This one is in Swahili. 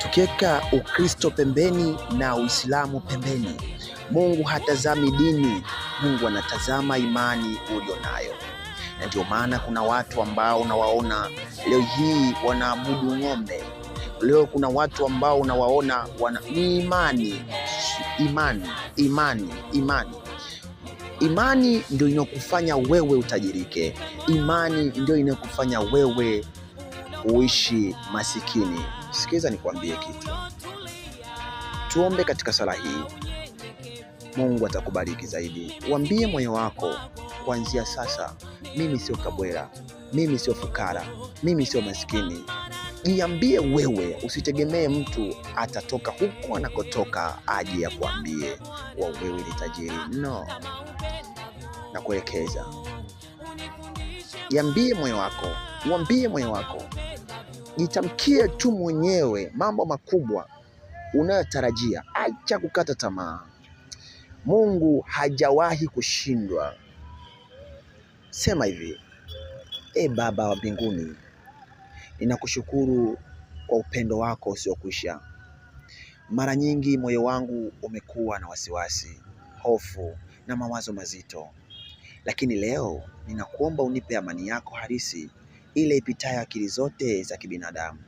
Tukiweka Ukristo pembeni na Uislamu pembeni, Mungu hatazami dini, Mungu anatazama imani ulionayo. Na ndio maana kuna watu ambao unawaona leo hii wanaabudu ng'ombe. Leo kuna watu ambao unawaona ni imani ndio inakufanya wewe utajirike. Imani ndio inakufanya wewe uishi masikini. Sikiza nikwambie kitu. Tuombe katika sala hii. Mungu atakubariki zaidi. Waambie moyo wako kuanzia sasa, mimi sio kabwela, mimi sio fukara, mimi sio maskini. Jiambie wewe, usitegemee mtu atatoka huko anakotoka aje akwambie wewe ni tajiri. No. Na kuelekeza. Jiambie moyo wako, uambie moyo wako. Jitamkie tu mwenyewe mambo makubwa unayotarajia. Acha kukata tamaa. Mungu hajawahi kushindwa. Sema hivi: Baba wa mbinguni, ninakushukuru kwa upendo wako usiokwisha. Mara nyingi moyo wangu umekuwa na wasiwasi, hofu na mawazo mazito. Lakini leo ninakuomba unipe amani yako halisi, ile ipitayo akili zote za kibinadamu.